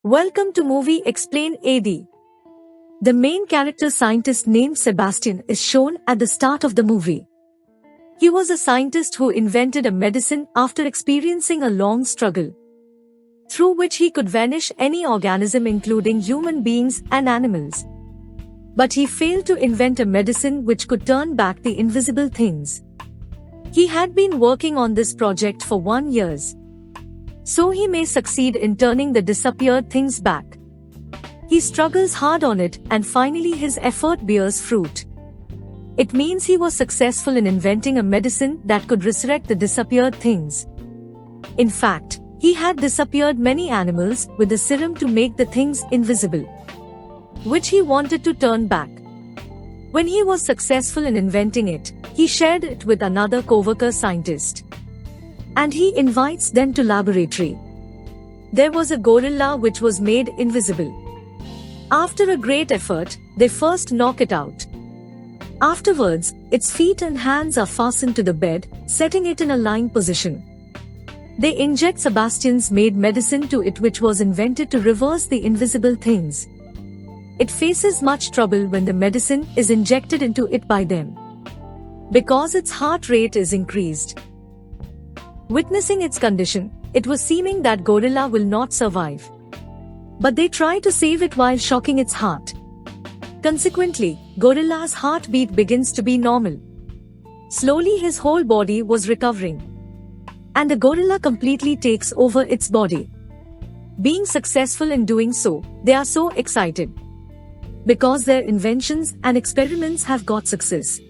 Welcome to Movie Explain AD. The main character scientist named Sebastian is shown at the start of the movie. He was a scientist who invented a medicine after experiencing a long struggle, through which he could vanish any organism including human beings and animals. But he failed to invent a medicine which could turn back the invisible things. He had been working on this project for 1 year, so he may succeed in turning the disappeared things back. He struggles hard on it and finally his effort bears fruit. It means he was successful in inventing a medicine that could resurrect the disappeared things. In fact, he had disappeared many animals with the serum to make the things invisible, which he wanted to turn back. When he was successful in inventing it, he shared it with another co-worker scientist, and he invites them to laboratory. There was a gorilla which was made invisible. After a great effort, they first knock it out. Afterwards, its feet and hands are fastened to the bed, setting it in a lying position. They inject Sebastian's made medicine to it, which was invented to reverse the invisible things. It faces much trouble when the medicine is injected into it by them, because its heart rate is increased. Witnessing its condition, it was seeming that gorilla will not survive. But they try to save it while shocking its heart. Consequently, gorilla's heartbeat begins to be normal. Slowly his whole body was recovering, and the gorilla completely takes over its body. Being successful in doing so, they are so excited, because their inventions and experiments have got success.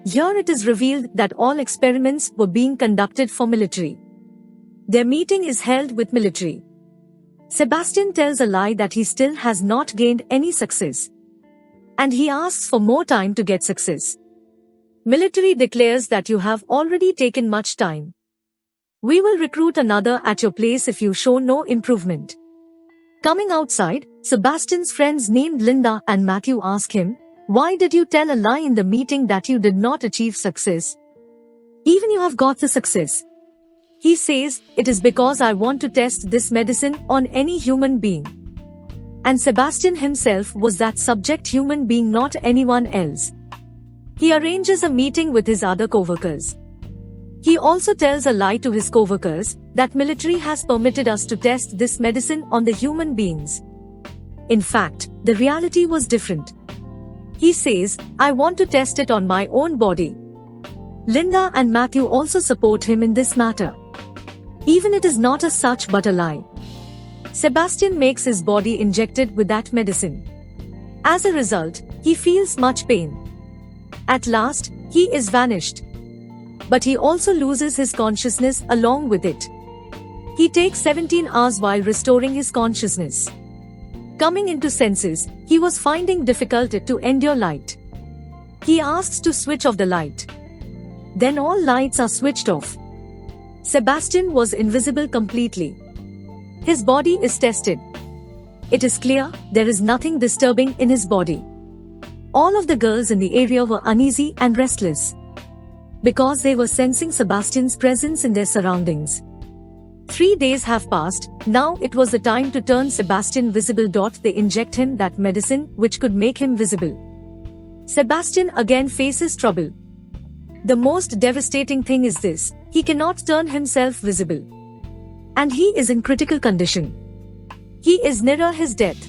Here it is revealed that all experiments were being conducted for military. Their meeting is held with military. Sebastian tells a lie that he still has not gained any success, and he asks for more time to get success. Military declares that you have already taken much time. We will recruit another at your place if you show no improvement. Coming outside, Sebastian's friends named Linda and Matthew ask him, "Why did you tell a lie in the meeting that you did not achieve success? Even you have got the success." He says, "It is because I want to test this medicine on any human being." And Sebastian himself was that subject human being, not anyone else. He arranges a meeting with his other co-workers. He also tells a lie to his co-workers that military has permitted us to test this medicine on the human beings. In fact, the reality was different. He says, "I want to test it on my own body." Linda and Matthew also support him in this matter. Even it is not as such but a lie. Sebastian makes his body injected with that medicine. As a result, he feels much pain. At last, he is vanished. But he also loses his consciousness along with it. He takes 17 hours while restoring his consciousness. Coming into senses, he was finding difficult to endure light. He asks to switch off the light. Then all lights are switched off. Sebastian was invisible completely. His body is tested. It is clear there is nothing disturbing in his body. All of the girls in the area were uneasy and restless, because they were sensing Sebastian's presence in their surroundings. 3 days have passed. Now it was the time to turn Sebastian visible. They inject him that medicine which could make him visible. Sebastian again faces trouble. The most devastating thing is this: he cannot turn himself visible, and he is in critical condition. He is nearer his death.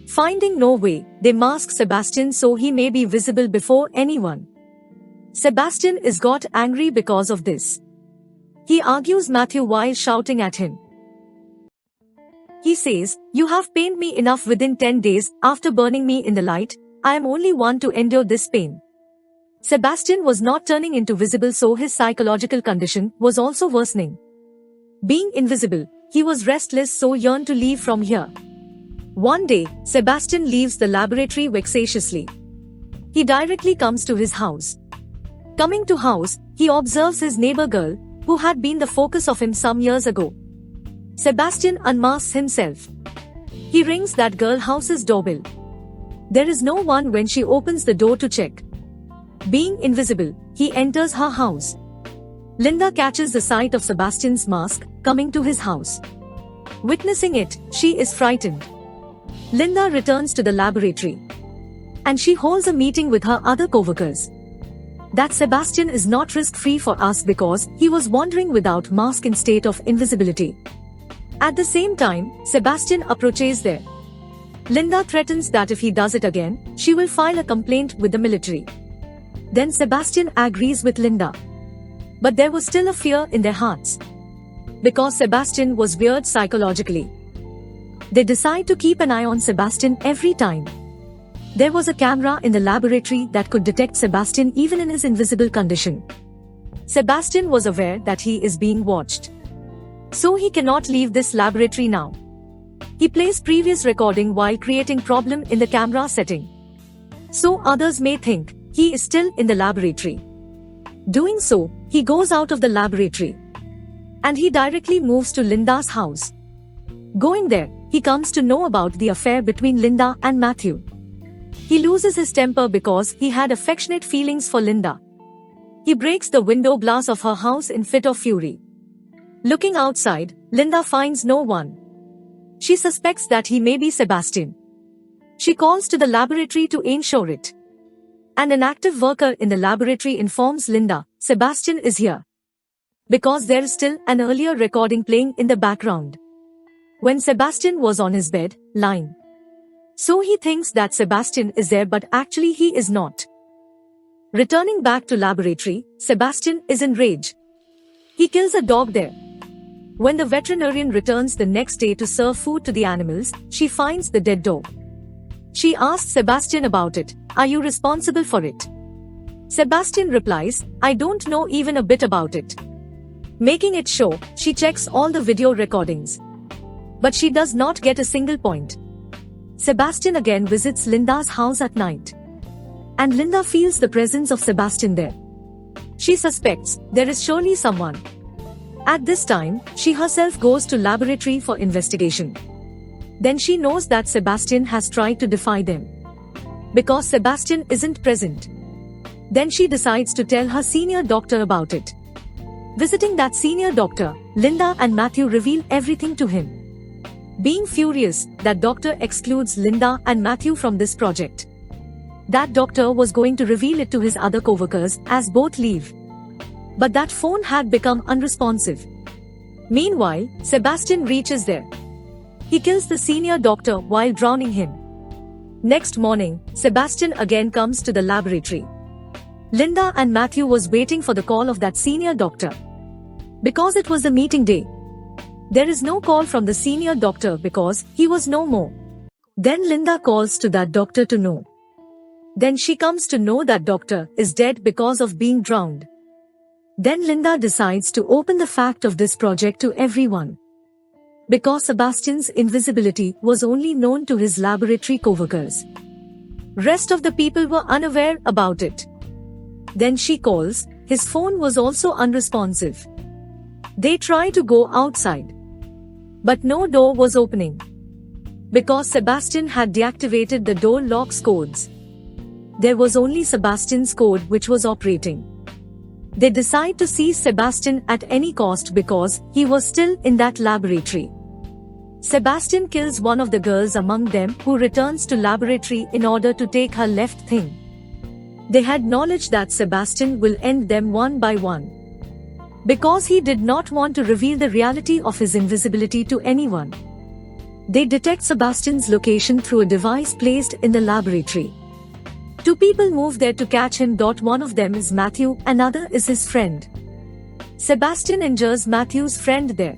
Finding no way, they mask Sebastian so he may be visible before anyone. Sebastian is got angry because of this. He argues Matthew while shouting at him. He says, "You have pained me enough within 10 days, after burning me in the light. I am only one to endure this pain." Sebastian was not turning into visible, so his psychological condition was also worsening. Being invisible, he was restless, so yearned to leave from here. One day, Sebastian leaves the laboratory vexatiously. He directly comes to his house. Coming to house, he observes his neighbor girl, who had been the focus of him some years ago. Sebastian unmasks himself. He rings that girl house's doorbell. There is no one when she opens the door to check. Being invisible, he enters her house. Linda catches the sight of Sebastian's mask coming to his house. Witnessing it, she is frightened. Linda returns to the laboratory, and she holds a meeting with her other coworkers. That Sebastian is not risk-free for us because he was wandering without mask in state of invisibility. At the same time, Sebastian approaches there. Linda threatens that if he does it again, she will file a complaint with the military. Then Sebastian agrees with Linda. But there was still a fear in their hearts, because Sebastian was weird psychologically. They decide to keep an eye on Sebastian every time. There was a camera in the laboratory that could detect Sebastian even in his invisible condition. Sebastian was aware that he is being watched, so he cannot leave this laboratory now. He plays previous recording while creating problem in the camera setting, so others may think he is still in the laboratory. Doing so, he goes out of the laboratory, and he directly moves to Linda's house. Going there, he comes to know about the affair between Linda and Matthew. He loses his temper because he had affectionate feelings for Linda. He breaks the window glass of her house in fit of fury. Looking outside, Linda finds no one. She suspects that he may be Sebastian. She calls to the laboratory to ensure it. And an active worker in the laboratory informs Linda, Sebastian is here, because there is still an earlier recording playing in the background, when Sebastian was on his bed, lying. So he thinks that Sebastian is there, but actually he is not. Returning back to laboratory, Sebastian is in rage. He kills a dog there. When the veterinarian returns the next day to serve food to the animals, she finds the dead dog. She asks Sebastian about it. Are you responsible for it? Sebastian replies, I don't know even a bit about it. Making it show, she checks all the video recordings, but she does not get a single point. Sebastian again visits Linda's house at night, and Linda feels the presence of Sebastian there. She suspects there is surely someone. At this time, she herself goes to laboratory for investigation. Then she knows that Sebastian has tried to defy them, because Sebastian isn't present. Then she decides to tell her senior doctor about it. Visiting that senior doctor, Linda and Matthew reveal everything to him. Being furious, that doctor excludes Linda and Matthew from this project. That doctor was going to reveal it to his other coworkers as both leave, but that phone had become unresponsive. Meanwhile, Sebastian reaches there. He kills the senior doctor while drowning him. Next morning, Sebastian again comes to the laboratory. Linda and Matthew was waiting for the call of that senior doctor, because it was a meeting day. There is no call from the senior doctor because he was no more. Then Linda calls to that doctor to know. Then she comes to know that doctor is dead because of being drowned. Then Linda decides to open the fact of this project to everyone, because Sebastian's invisibility was only known to his laboratory coworkers. Rest of the people were unaware about it. Then she calls, his phone was also unresponsive. They try to go outside, but no door was opening, because Sebastian had deactivated the door lock's codes. There was only Sebastian's code which was operating. They decide to seize Sebastian at any cost because he was still in that laboratory. Sebastian kills one of the girls among them, who returns to laboratory in order to take her left thing. They had knowledge that Sebastian will end them one by one, because he did not want to reveal the reality of his invisibility to anyone. They detect Sebastian's location through a device placed in the laboratory. Two people move there to catch him. One of them is Matthew, another is his friend. Sebastian injures Matthew's friend there.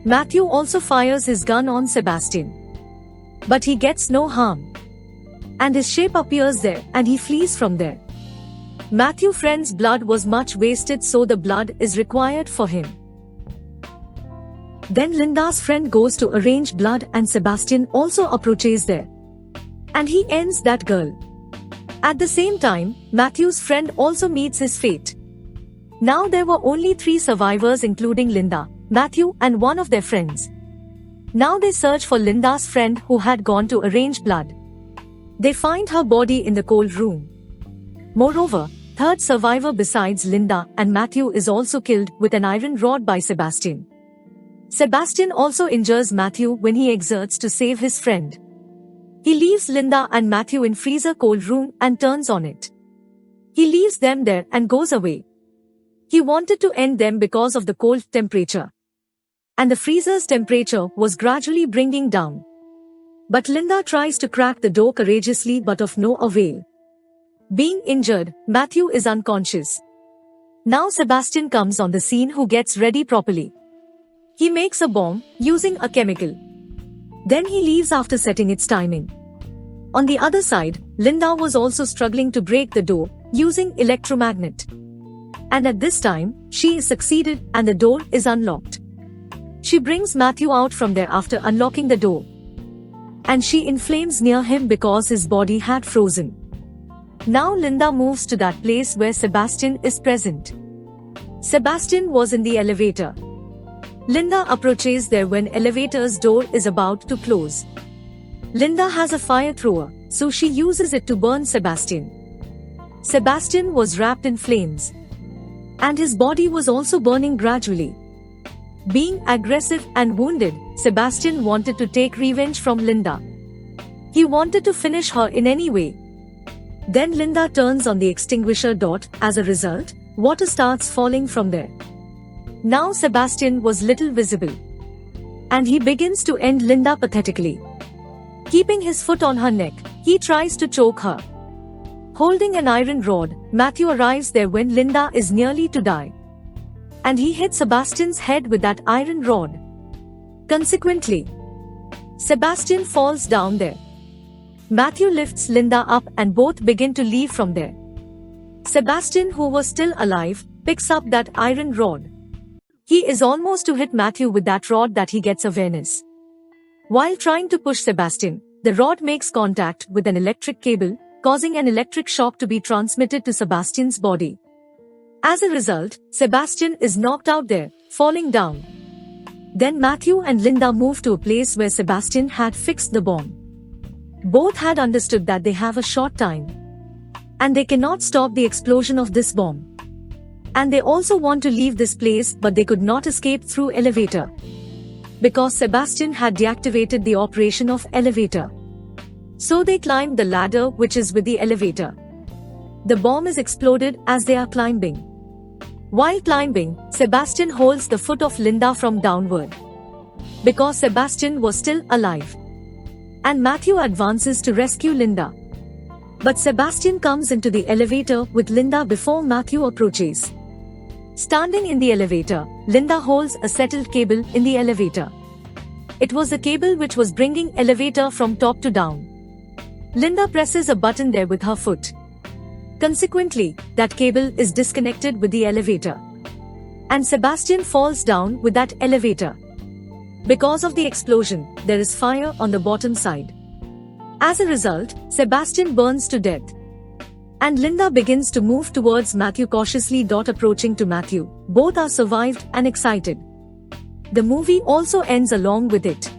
Matthew also fires his gun on Sebastian, but he gets no harm, and his shape appears there and he flees from there. Matthew's friend's blood was much wasted, so the blood is required for him. Then Linda's friend goes to arrange blood and Sebastian also approaches there, and he ends that girl. At the same time, Matthew's friend also meets his fate. Now there were only 3 survivors, including Linda, Matthew and one of their friends. Now they search for Linda's friend who had gone to arrange blood. They find her body in the cold room. Moreover, third survivor besides Linda and Matthew is also killed with an iron rod by Sebastian. Sebastian also injures Matthew when he exerts to save his friend. He leaves Linda and Matthew in freezer cold room and turns on it. He leaves them there and goes away. He wanted to end them because of the cold temperature. And the freezer's temperature was gradually bringing down. But Linda tries to crack the door courageously but of no avail. Being injured, Matthew is unconscious. Now Sebastian comes on the scene who gets ready properly. He makes a bomb using a chemical. Then he leaves after setting its timing. On the other side, Linda was also struggling to break the door using electromagnet. And at this time, she is succeeded and the door is unlocked. She brings Matthew out from there after unlocking the door. And she inflames near him because his body had frozen. Now Linda moves to that place where Sebastian is present. Sebastian was in the elevator. Linda approaches there when elevator's door is about to close. Linda has a fire thrower, so she uses it to burn Sebastian. Sebastian was wrapped in flames. And his body was also burning gradually. Being aggressive and wounded, Sebastian wanted to take revenge from Linda. He wanted to finish her in any way. Then Linda turns on the extinguisher dot. As a result, water starts falling from there. Now Sebastian was little visible. And he begins to end Linda pathetically. Keeping his foot on her neck, he tries to choke her. Holding an iron rod, Matthew arrives there when Linda is nearly to die. And he hits Sebastian's head with that iron rod. Consequently, Sebastian falls down there. Matthew lifts Linda up and both begin to leave from there. Sebastian, who was still alive, picks up that iron rod. He is almost to hit Matthew with that rod that he gets awareness. While trying to push Sebastian, the rod makes contact with an electric cable, causing an electric shock to be transmitted to Sebastian's body. As a result, Sebastian is knocked out there, falling down. Then Matthew and Linda move to a place where Sebastian had fixed the bomb. Both had understood that they have a short time. And they cannot stop the explosion of this bomb. And they also want to leave this place, but they could not escape through elevator. Because Sebastian had deactivated the operation of elevator. So they climbed the ladder which is with the elevator. The bomb is exploded as they are climbing. While climbing, Sebastian holds the foot of Linda from downward. Because Sebastian was still alive. And Matthew advances to rescue Linda. But Sebastian comes into the elevator with Linda before Matthew approaches. Standing in the elevator, Linda holds a settled cable in the elevator. It was the cable which was bringing elevator from top to down. Linda presses a button there with her foot. Consequently, that cable is disconnected with the elevator. And Sebastian falls down with that elevator. Because of the explosion, there is fire on the bottom side. As a result, Sebastian burns to death. And Linda begins to move towards Matthew cautiously. Approaching to Matthew, both are survived and excited. The movie also ends along with it.